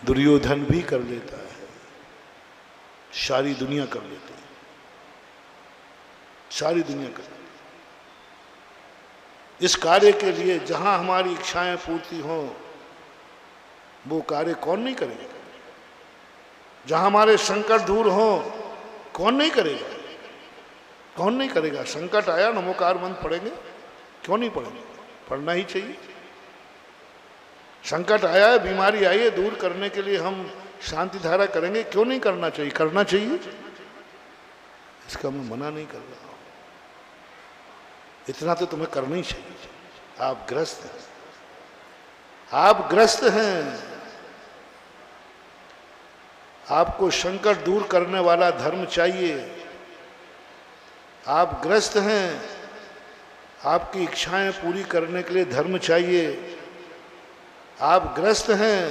दुर्योधन भी कर लेता है, सारी दुनिया कर लेती है, सारी दुनिया कर लेती है। इस कार्य के लिए जहां हमारी इच्छाएं पूर्ति हों, वो कार्य कौन नहीं करेगा? जहां हमारे संकट दूर हों, कौन नहीं करेगा? कौन नहीं करेगा? संकट आया, नमोकार मंत्र पढ़ेंगे? क्यों नहीं पढ़ेंगे? पढ़ना ही चाहिए। संकट आया है, बीमारी आई है, दूर करने के लिए हम शांति धारा करेंगे, क्यों नहीं करना चाहिए? करना चाहिए। इसका मैं मना नहीं कर रहा हूं, इतना तो तुम्हें करना ही चाहिए। आप ग्रस्त हैं, आप ग्रस्त हैं। आपको संकट दूर करने वाला धर्म चाहिए। आप ग्रस्त हैं, आपकी इच्छाएं पूरी करने के लिए धर्म चाहिए। आप ग्रस्त हैं,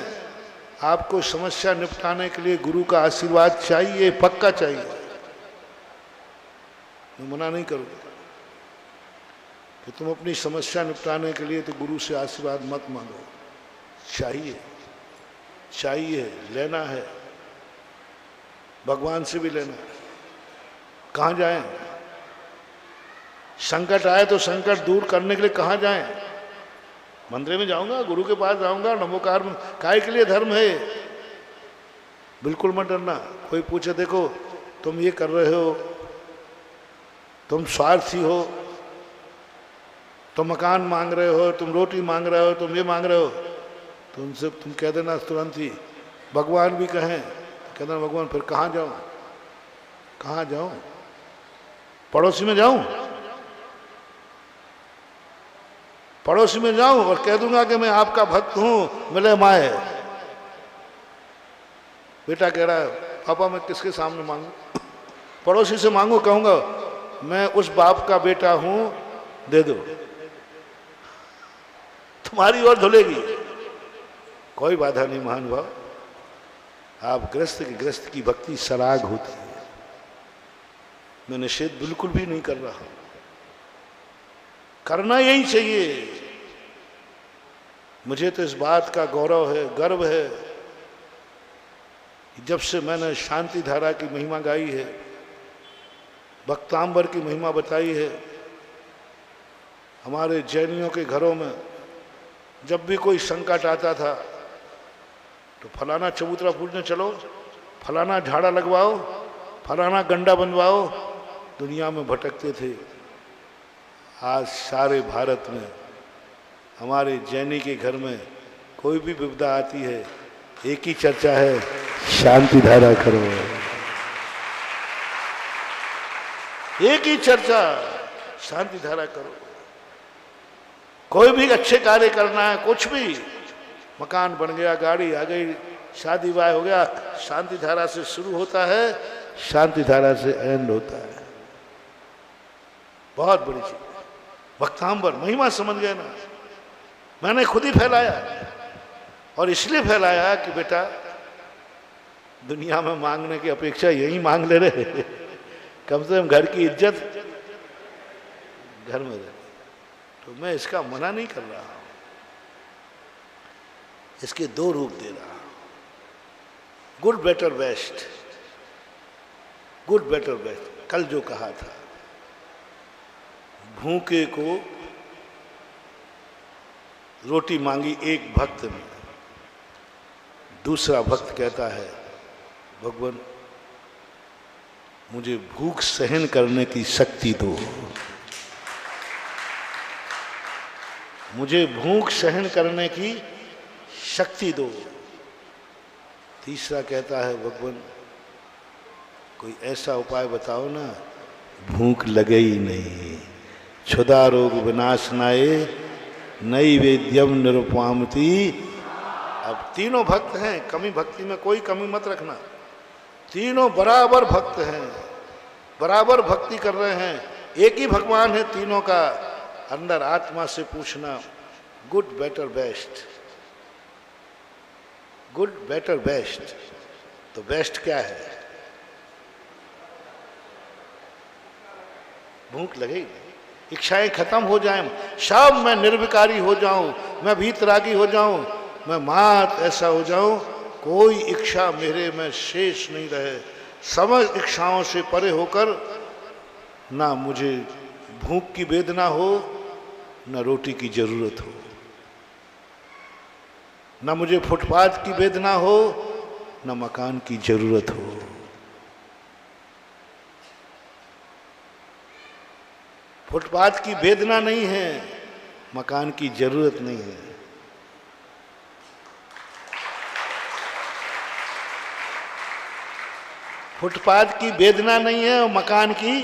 आपको समस्या निपटाने के लिए गुरु का आशीर्वाद चाहिए, पक्का चाहिए। मैं मना नहीं करूँगा कि तुम अपनी समस्या निपटाने के लिए तो गुरु से आशीर्वाद मत मांगो। चाहिए, चाहिए, लेना है, भगवान से भी लेना है। कहाँ जाएं? संकट आए तो संकट दूर करने के लिए कहाँ जाएं? मंदिर में जाऊंगा, गुरु के पास जाऊंगा, नमोकार काय के लिए धर्म है। बिल्कुल मत डरना। कोई पूछे, देखो तुम ये कर रहे हो, तुम स्वार्थी हो, तुम मकान मांग रहे हो, तुम रोटी मांग रहे हो, तुम ये मांग रहे हो, तुमसे तुम कह देना तुरंत ही, भगवान भी कहें, कहना भगवान फिर कहाँ जाऊं? कहाँ जाऊं? पड़ोसी में जाऊं? पड़ोसी में जाऊं और कह दूंगा कि मैं आपका भक्त हूं, मिले माए। बेटा कह रहा है, पापा मैं किसके सामने मांगू? पड़ोसी से मांगू, कहूंगा मैं उस बाप का बेटा हूं, दे दो। तुम्हारी ओर धुलेगी, कोई बाधा नहीं। महानुभाव, आप ग्रस्त की भक्ति सराग होती है। मैं निषेध बिल्कुल भी नहीं कर रहा, करना यही चाहिए। मुझे तो इस बात का गौरव है, गर्व है जब से मैंने शांति धारा की महिमा गाई है, भक्तांबर की महिमा बताई है, हमारे जैनियों के घरों में जब भी कोई संकट आता था तो फलाना चबूतरा पूजने चलो, फलाना झाड़ा लगवाओ, फलाना गंडा बनवाओ, दुनिया में भटकते थे। आज सारे भारत में हमारे जैनी के घर में कोई भी विपदा आती है, एक ही चर्चा है, शांति धारा करो। एक ही चर्चा, शांति धारा करो। कोई भी अच्छे कार्य करना है, कुछ भी, मकान बन गया, गाड़ी आ गई, शादी ब्याह हो गया, शांति धारा से शुरू होता है, शांति धारा से एंड होता है। बहुत बड़ी चीज। भक्तांबर महिमा समझ गए ना, मैंने खुद ही फैलाया, और इसलिए फैलाया कि बेटा दुनिया में मांगने की अपेक्षा यही मांग ले रहे, कम से कम घर की इज्जत घर में रहे। तो मैं इसका मना नहीं कर रहा हूं, इसके दो रूप दे रहा हूं, good better best. Good better best, कल जो कहा था, भूखे को रोटी मांगी एक भक्त ने, दूसरा भक्त कहता है भगवान मुझे भूख सहन करने की शक्ति दो, मुझे भूख सहन करने की शक्ति दो। तीसरा कहता है भगवान कोई ऐसा उपाय बताओ ना भूख लगे ही नहीं। क्षुधा रोग विनाशनाय नैवेद्यम निरुपमाति। अब तीनों भक्त हैं, कमी भक्ति में कोई कमी मत रखना, तीनों बराबर भक्त हैं, बराबर भक्ति कर रहे हैं, एक ही भगवान है तीनों का। अंदर आत्मा से पूछना good better best, good better best. तो बेस्ट क्या है? भूख लगे, इच्छाएं खत्म हो जाएं, सब मैं निर्विकारी हो जाऊं, मैं भीतरागी हो जाऊं, मैं मात ऐसा हो जाऊं, कोई इच्छा मेरे में शेष नहीं रहे, समस्त इच्छाओं से परे होकर ना मुझे भूख की वेदना हो, ना रोटी की जरूरत हो, ना मुझे फुटपाथ की वेदना हो, ना मकान की जरूरत हो। फुटपाथ की वेदना नहीं है, मकान की जरूरत नहीं है। फुटपाथ की वेदना नहीं है और मकान की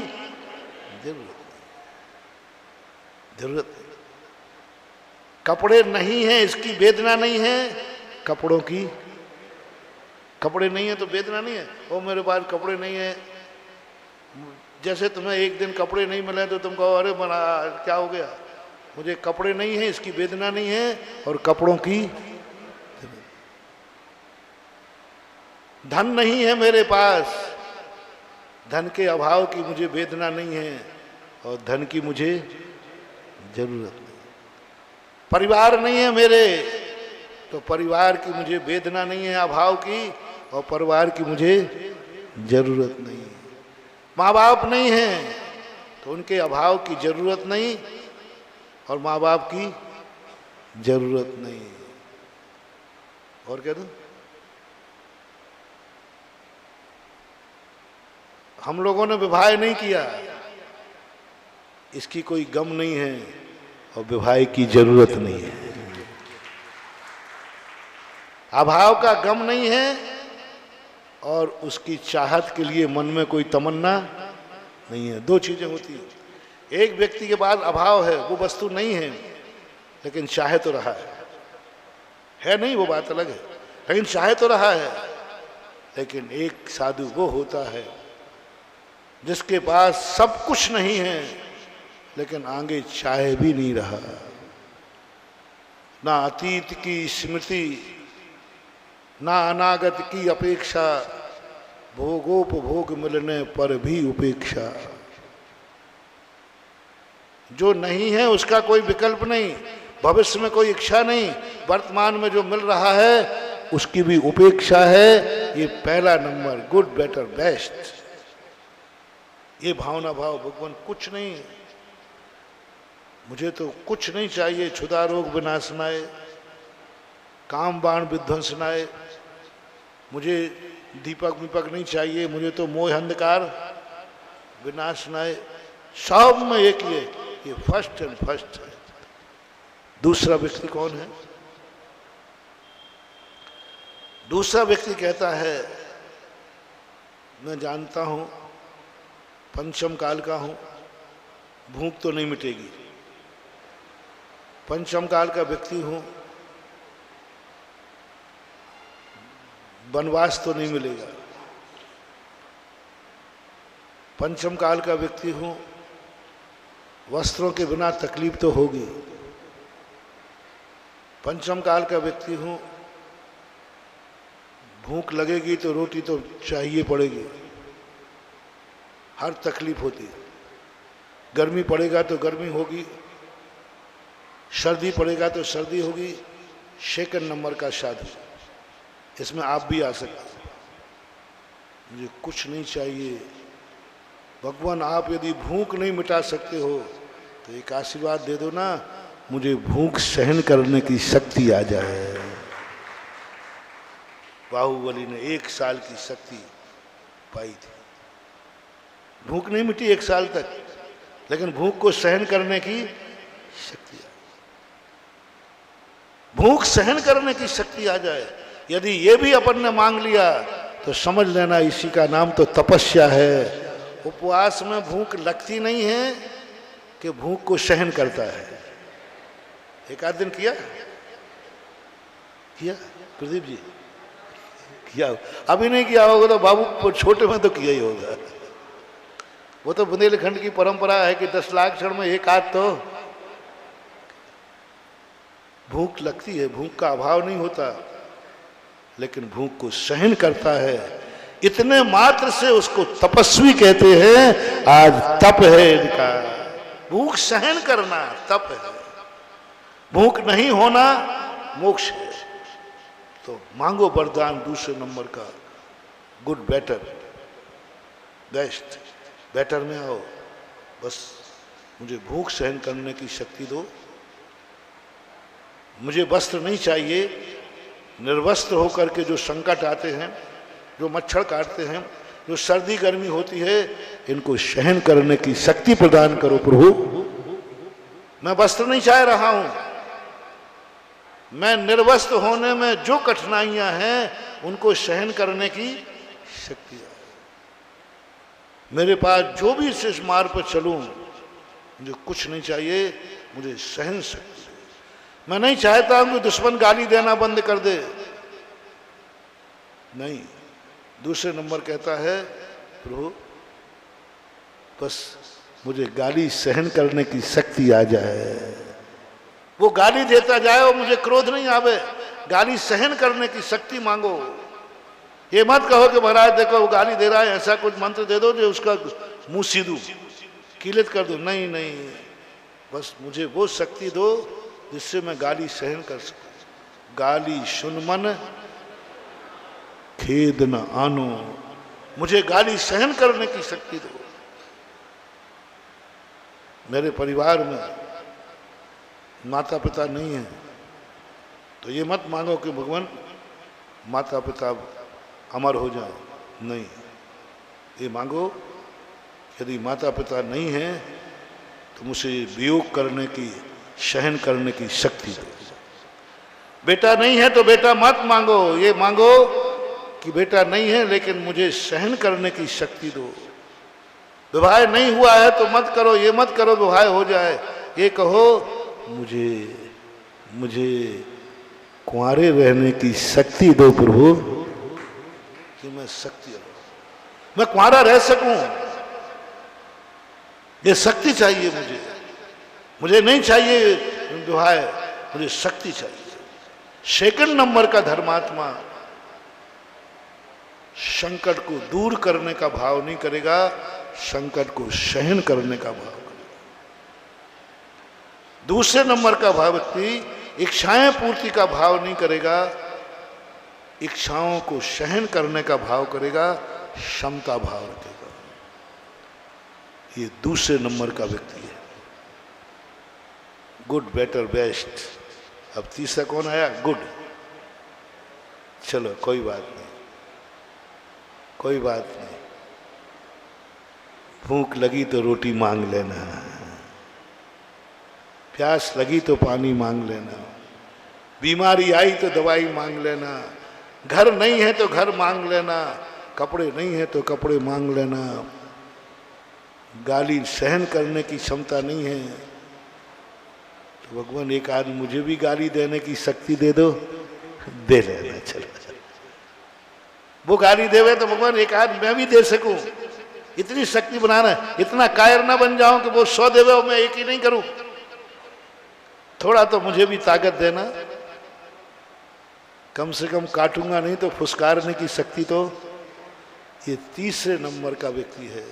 जरूरत नहीं। कपड़े नहीं है, इसकी वेदना नहीं है, कपड़ों की, कपड़े नहीं है तो वेदना नहीं है। ओ मेरे पास कपड़े नहीं है, जैसे तुम्हें एक दिन कपड़े नहीं मिले तो तुम कहो अरे बना क्या हो गया, मुझे कपड़े नहीं है, इसकी वेदना नहीं है, और कपड़ों की धन नहीं है मेरे पास, धन के अभाव की मुझे वेदना नहीं है, और धन की मुझे जरूरत नहीं। परिवार नहीं है मेरे, तो परिवार की मुझे वेदना नहीं है अभाव की, और परिवार की मुझे जरूरत नहीं। माँ बाप नहीं है तो उनके अभाव की जरूरत नहीं, और माँ बाप की जरूरत नहीं। और क्या दूं? हम लोगों ने विवाह नहीं किया, इसकी कोई गम नहीं है, और विवाह की जरूरत नहीं है। अभाव का गम नहीं है, और उसकी चाहत के लिए मन में कोई तमन्ना नहीं है। दो चीजें होती हैं, एक व्यक्ति के पास अभाव है, वो वस्तु नहीं है लेकिन चाहे तो रहा है नहीं, वो बात अलग है, लेकिन चाहे तो रहा है। लेकिन एक साधु वो होता है जिसके पास सब कुछ नहीं है लेकिन आगे चाहे भी नहीं रहा, ना अतीत की स्मृति, ना अनागत की अपेक्षा, भोगोपभोग मिलने पर भी उपेक्षा। जो नहीं है उसका कोई विकल्प नहीं, भविष्य में कोई इच्छा नहीं, वर्तमान में जो मिल रहा है उसकी भी उपेक्षा है। ये पहला नंबर, गुड बेटर बेस्ट, ये भावना भाव। भगवान कुछ नहीं, मुझे तो कुछ नहीं चाहिए, क्षुधा रोग विनाशनाय, काम बाण विध्वंसनाय, मुझे दीपक विपक नहीं चाहिए, मुझे तो मोह अंधकार विनाशनाय। सब में एक ये फर्स्ट एंड फर्स्ट है। दूसरा व्यक्ति कौन है? दूसरा व्यक्ति कहता है मैं जानता हूं, पंचम काल का हूं, भूख तो नहीं मिटेगी। पंचम काल का व्यक्ति हूं, वनवास तो नहीं मिलेगा। पंचम काल का व्यक्ति हूं, वस्त्रों के बिना तकलीफ तो होगी। पंचम काल का व्यक्ति हूं, भूख लगेगी तो रोटी तो चाहिए पड़ेगी, हर तकलीफ होती है। गर्मी पड़ेगा तो गर्मी होगी, सर्दी पड़ेगा तो सर्दी होगी। सेकंड नंबर का साधु, इसमें आप भी आ सकते हैं। मुझे कुछ नहीं चाहिए। भगवान आप यदि भूख नहीं मिटा सकते हो तो एक आशीर्वाद दे दो ना, मुझे भूख सहन करने की शक्ति आ जाए। बाहुबली ने 1 साल की शक्ति पाई थी। भूख नहीं मिटी 1 साल तक, लेकिन भूख को सहन करने की शक्ति आ, भूख सहन करने की शक्ति आ जाए। यदि ये भी अपन ने मांग लिया तो समझ लेना इसी का नाम तो तपस्या है। उपवास में भूख लगती नहीं है कि भूख को सहन करता है। एक आध दिन किया प्रदीप जी? किया? अभी नहीं किया होगा तो बाबू छोटे में तो किया ही होगा। वो तो बुंदेलखंड की परंपरा है कि 10 लाख क्षण में एक आध तो भूख लगती है। भूख का अभाव नहीं होता, लेकिन भूख को सहन करता है। इतने मात्र से उसको तपस्वी कहते हैं। आज तप है इनका, भूख सहन करना तप है। भूख नहीं होना मोक्ष है। तो मांगो वरदान दूसरे नंबर का, गुड बेटर बेस्ट। बेटर में आओ, बस मुझे भूख सहन करने की शक्ति दो। मुझे वस्त्र नहीं चाहिए। निर्वस्त्र होकर के जो संकट आते हैं, जो मच्छर काटते हैं, जो सर्दी गर्मी होती है, इनको सहन करने की शक्ति प्रदान करो प्रभु। मैं वस्त्र नहीं चाह रहा हूं, मैं निर्वस्त्र होने में जो कठिनाइयां हैं उनको सहन करने की शक्ति है। मेरे पास जो भी इस मार्ग पर चलूं, मुझे कुछ नहीं चाहिए, मुझे सहन शक्ति। मैं नहीं चाहता हूं कि दुश्मन गाली देना बंद कर दे, नहीं। दूसरे नंबर कहता है प्रभु बस मुझे गाली सहन करने की शक्ति आ जाए। वो गाली देता जाए और मुझे क्रोध नहीं आवे, गाली सहन करने की शक्ति मांगो। ये मत कहो कि महाराज देखो वो गाली दे रहा है, ऐसा कुछ मंत्र दे दो जो उसका मुंह सीधू किलित कर दो। नहीं नहीं, बस मुझे वो शक्ति दो जिससे मैं गाली सहन कर सकूं। गाली सुन मन खेद न आनो, मुझे गाली सहन करने की शक्ति दो। मेरे परिवार में माता पिता नहीं है तो ये मत मांगो कि भगवान माता पिता अमर हो जाए, नहीं। ये मांगो यदि माता पिता नहीं है तो मुझे वियोग करने की, सहन करने की शक्ति दो। बेटा नहीं है तो बेटा मत मांगो, ये मांगो कि बेटा नहीं है लेकिन मुझे सहन करने की शक्ति दो। विवाह नहीं हुआ है तो मत करो, ये मत करो विवाह हो जाए, ये कहो मुझे कुंवारे रहने की शक्ति दो प्रभु, कि मैं शक्ति, मैं कुंवारा रह सकूं। ये शक्ति चाहिए मुझे नहीं चाहिए विवाह, मुझे शक्ति चाहिए। सेकंड नंबर का धर्मात्मा संकट को दूर करने का भाव नहीं करेगा, संकट को सहन करने का भाव करेगा। दूसरे नंबर का भाव व्यक्ति इच्छाएं पूर्ति का भाव नहीं करेगा, इच्छाओं को सहन करने का भाव करेगा, क्षमता भाव रखेगा, ये दूसरे नंबर का व्यक्ति है। Good, better, best. अब तीसरा कौन आया? गुड। चलो कोई बात नहीं, कोई बात नहीं, भूख लगी तो रोटी मांग लेना, प्यास लगी तो पानी मांग लेना, बीमारी आई तो दवाई मांग लेना, घर नहीं है तो घर मांग लेना, कपड़े नहीं है तो कपड़े मांग लेना, गाली सहन करने की क्षमता नहीं है तो भगवान एक आदमी मुझे भी गाली देने की शक्ति दे दो, दे लेना। चलो वो गाली देवे तो भगवान एक आदमी मैं भी दे सकूं, इतनी शक्ति बनाना, इतना कायर ना बन जाऊं कि वो 100 देवे और मैं एक ही नहीं करूं, थोड़ा तो मुझे भी ताकत देना, कम से कम काटूंगा नहीं तो फुसकारने की शक्ति तो। ये तीसरे नंबर का व्यक्ति है।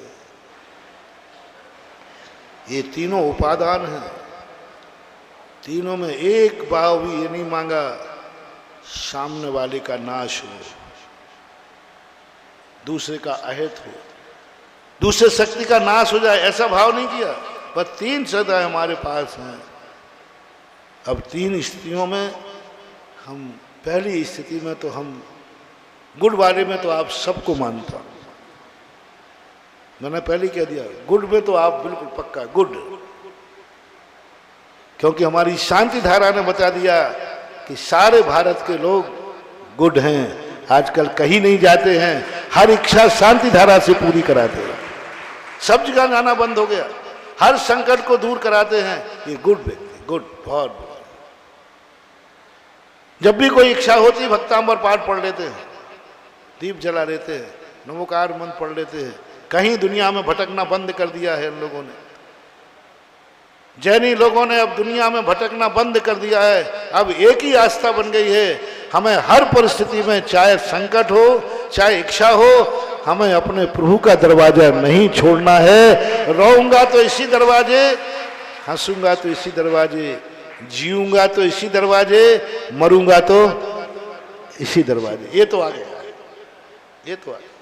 ये तीनों उपादान हैं, तीनों में एक भाव भी ये नहीं मांगा सामने वाले का नाश हो, दूसरे का अहित हो, दूसरे शक्ति का नाश हो जाए, ऐसा भाव नहीं किया। पर 3 सदा हमारे पास हैं। अब 3 स्थितियों में हम, पहली स्थिति में तो हम गुड वाले में तो आप सबको मानता हूं, मैंने पहले कह दिया, गुड में तो आप बिल्कुल पक्का गुड, क्योंकि हमारी शांति धारा ने बता दिया कि सारे भारत के लोग गुड हैं। आजकल कहीं नहीं जाते हैं, हर इच्छा शांति धारा से पूरी कराते हैं, सब जगह जाना बंद हो गया, हर संकट को दूर कराते हैं। ये गुड व्यक्ति, गुड, बहुत बुरा। जब भी कोई इच्छा होती है भक्तांबर पाठ पढ़ लेते हैं, दीप जला लेते हैं, नमोकार मंत्र पढ़ लेते हैं। कहीं दुनिया में भटकना बंद कर दिया है इन लोगों ने, जैनी लोगों ने अब दुनिया में भटकना बंद कर दिया है। अब एक ही आस्था बन गई है, हमें हर परिस्थिति में, चाहे संकट हो चाहे इच्छा हो, हमें अपने प्रभु का दरवाजा नहीं छोड़ना है। रहूंगा तो इसी दरवाजे, हंसूंगा तो इसी दरवाजे, जीऊंगा तो इसी दरवाजे, मरूंगा तो इसी दरवाजे। ये तो आ गया, ये तो आ गया।